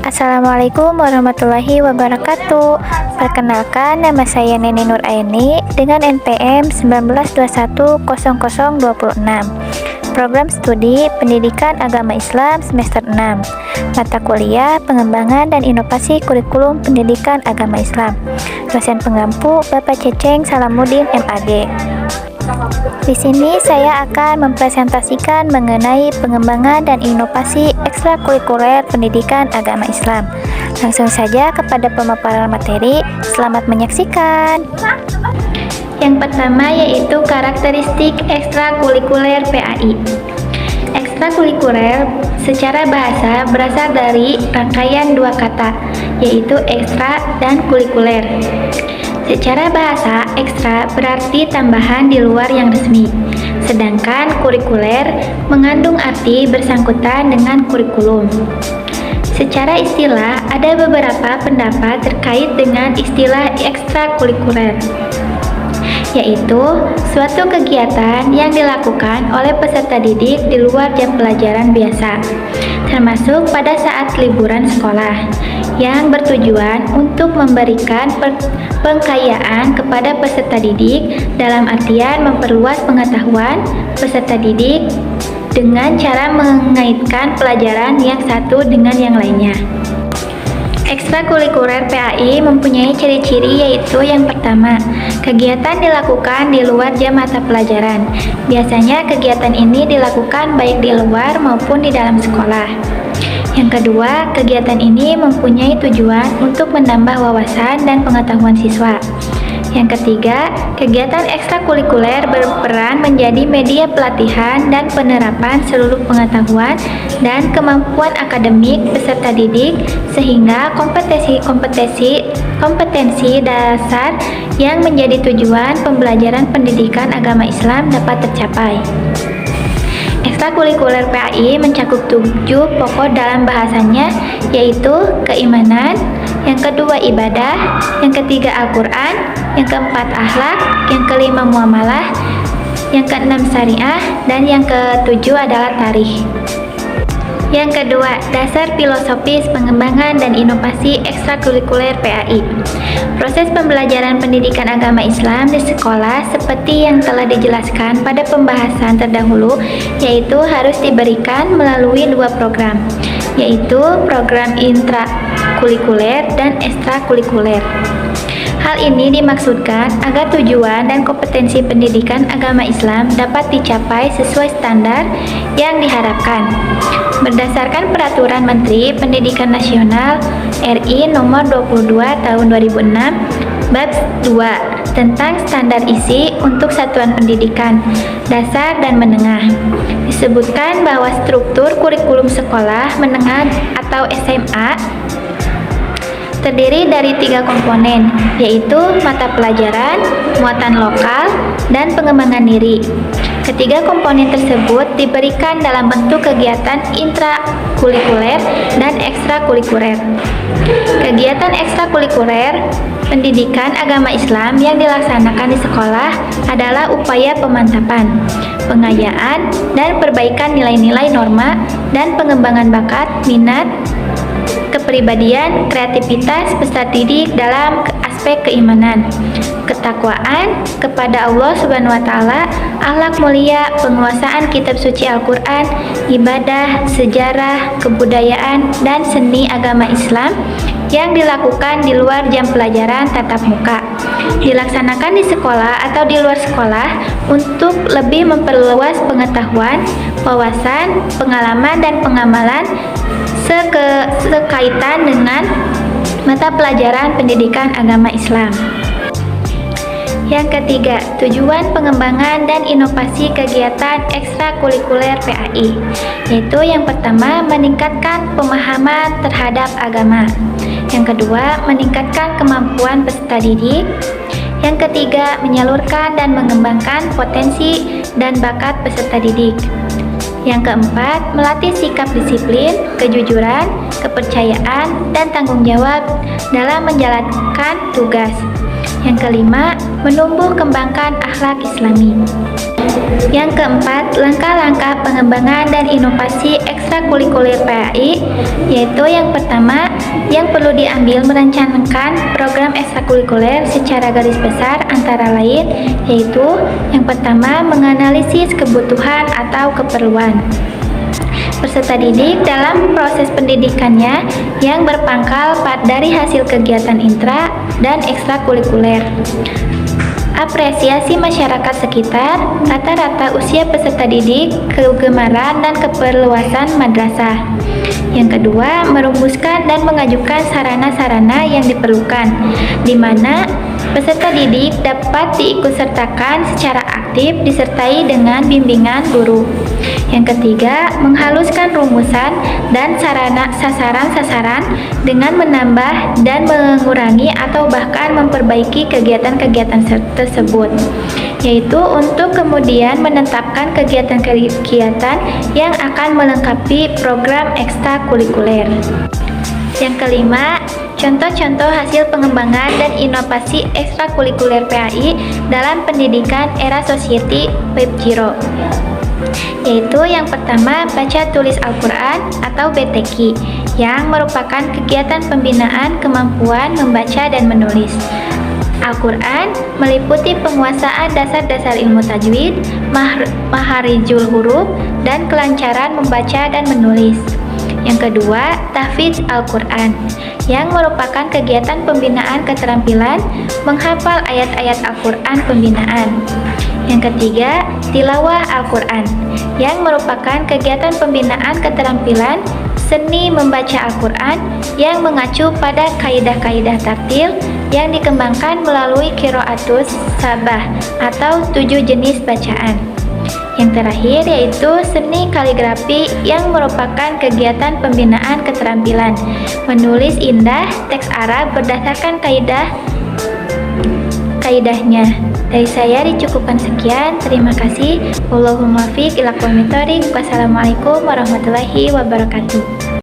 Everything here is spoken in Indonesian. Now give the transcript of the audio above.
Assalamualaikum warahmatullahi wabarakatuh. Perkenalkan, nama saya Neni Nur Aini dengan NPM 19210026. Program studi Pendidikan Agama Islam semester 6. Mata kuliah Pengembangan dan Inovasi Kurikulum Pendidikan Agama Islam. Dosen pengampu Bapak Ceceng Salamuddin MAG. Di sini saya akan mempresentasikan mengenai pengembangan dan inovasi ekstrakurikuler pendidikan agama Islam. Langsung saja kepada pemaparan materi. Selamat menyaksikan. Yang pertama yaitu karakteristik ekstrakurikuler PAI. Ekstrakurikuler secara bahasa berasal dari rangkaian dua kata, yaitu ekstra dan kurikuler. Secara bahasa, ekstra berarti tambahan di luar yang resmi, sedangkan kurikuler mengandung arti bersangkutan dengan kurikulum. Secara istilah, ada beberapa pendapat terkait dengan istilah ekstrakurikuler, yaitu suatu kegiatan yang dilakukan oleh peserta didik di luar jam pelajaran biasa, termasuk pada saat liburan sekolah, yang bertujuan untuk memberikan pengkayaan kepada peserta didik dalam artian memperluas pengetahuan peserta didik dengan cara mengaitkan pelajaran yang satu dengan yang lainnya. Ekstrakurikuler PAI mempunyai ciri-ciri yaitu yang pertama, kegiatan dilakukan di luar jam mata pelajaran. Biasanya kegiatan ini dilakukan baik di luar maupun di dalam sekolah. Yang kedua, kegiatan ini mempunyai tujuan untuk menambah wawasan dan pengetahuan siswa. Yang ketiga, kegiatan ekstrakurikuler berperan menjadi media pelatihan dan penerapan seluruh pengetahuan dan kemampuan akademik peserta didik sehingga kompetensi dasar yang menjadi tujuan pembelajaran pendidikan agama Islam dapat tercapai. Ekstrakurikuler PAI mencakup 7 pokok dalam bahasanya, yaitu keimanan, yang kedua ibadah, yang ketiga Al-Quran, yang keempat akhlak, yang kelima muamalah, yang keenam syariah, dan yang ketujuh adalah tarikh. Yang kedua, dasar filosofis pengembangan dan inovasi ekstrakurikuler PAI. Proses pembelajaran pendidikan agama Islam di sekolah seperti yang telah dijelaskan pada pembahasan terdahulu, yaitu harus diberikan melalui dua program, yaitu program intrakurikuler dan ekstrakurikuler. Hal ini dimaksudkan agar tujuan dan kompetensi pendidikan agama Islam dapat dicapai sesuai standar yang diharapkan. Berdasarkan Peraturan Menteri Pendidikan Nasional RI Nomor 22 Tahun 2006 Bab 2 tentang standar isi untuk satuan pendidikan dasar dan menengah, disebutkan bahwa struktur kurikulum sekolah menengah atau SMA terdiri dari 3 komponen, yaitu mata pelajaran, muatan lokal, dan pengembangan diri. Ketiga komponen tersebut diberikan dalam bentuk kegiatan intrakurikuler dan ekstrakurikuler. Kegiatan ekstrakurikuler pendidikan agama Islam yang dilaksanakan di sekolah adalah upaya pemantapan, pengayaan, dan perbaikan nilai-nilai norma dan pengembangan bakat, minat, kepribadian, kreativitas peserta didik dalam aspek keimanan, ketakwaan kepada Allah Subhanahu wa taala, akhlak mulia, penguasaan kitab suci Al-Qur'an, ibadah, sejarah, kebudayaan, dan seni agama Islam yang dilakukan di luar jam pelajaran tatap muka, dilaksanakan di sekolah atau di luar sekolah untuk lebih memperluas pengetahuan, wawasan, pengalaman, dan pengamalan sekaitan dengan mata pelajaran pendidikan agama Islam. Yang ketiga, tujuan pengembangan dan inovasi kegiatan ekstrakurikuler PAI, yaitu yang pertama, meningkatkan pemahaman terhadap agama. Yang kedua, meningkatkan kemampuan peserta didik. Yang ketiga, menyalurkan dan mengembangkan potensi dan bakat peserta didik. Yang keempat, melatih sikap disiplin, kejujuran, kepercayaan, dan tanggung jawab dalam menjalankan tugas. Yang kelima, menumbuh kembangkan akhlak Islami. Yang keempat, langkah-langkah pengembangan dan inovasi ekstrakurikuler PAI, yaitu yang pertama, yang perlu diambil merencanakan program ekstrakurikuler secara garis besar antara lain, yaitu yang pertama, menganalisis kebutuhan atau keperluan peserta didik dalam proses pendidikannya yang berpangkal dari hasil kegiatan intra dan ekstrakurikuler. Apresiasi masyarakat sekitar, rata-rata usia peserta didik, kegemaran dan keperluasan madrasah. Yang kedua, merumuskan dan mengajukan sarana-sarana yang diperlukan, di mana peserta didik dapat diikutsertakan secara aktif disertai dengan bimbingan guru. Yang ketiga, menghaluskan rumusan dan sasaran-sasaran dengan menambah dan mengurangi atau bahkan memperbaiki kegiatan-kegiatan tersebut, yaitu untuk kemudian menetapkan kegiatan-kegiatan yang akan melengkapi program ekstrakurikuler. Yang kelima, contoh-contoh hasil pengembangan dan inovasi ekstrakurikuler PAI dalam pendidikan era Society Web Zero, yaitu yang pertama, baca tulis Al-Quran atau BTQ, yang merupakan kegiatan pembinaan kemampuan membaca dan menulis Al-Quran, meliputi penguasaan dasar-dasar ilmu tajwid, maharijul huruf, dan kelancaran membaca dan menulis. Yang kedua, tahfidz Al-Quran, yang merupakan kegiatan pembinaan keterampilan menghafal ayat-ayat Al-Quran pembinaan. Yang ketiga, tilawah Al-Quran, yang merupakan kegiatan pembinaan keterampilan seni membaca Al-Quran yang mengacu pada kaidah-kaidah tartil yang dikembangkan melalui qiraatus sabah atau 7 jenis bacaan. Yang terakhir yaitu seni kaligrafi yang merupakan kegiatan pembinaan keterampilan menulis indah teks Arab berdasarkan kaidahnya. Dari saya dicukupkan sekian. Terima kasih. Wallahul muwaffiq ila aqwamit thoriq. Wassalamualaikum warahmatullahi wabarakatuh.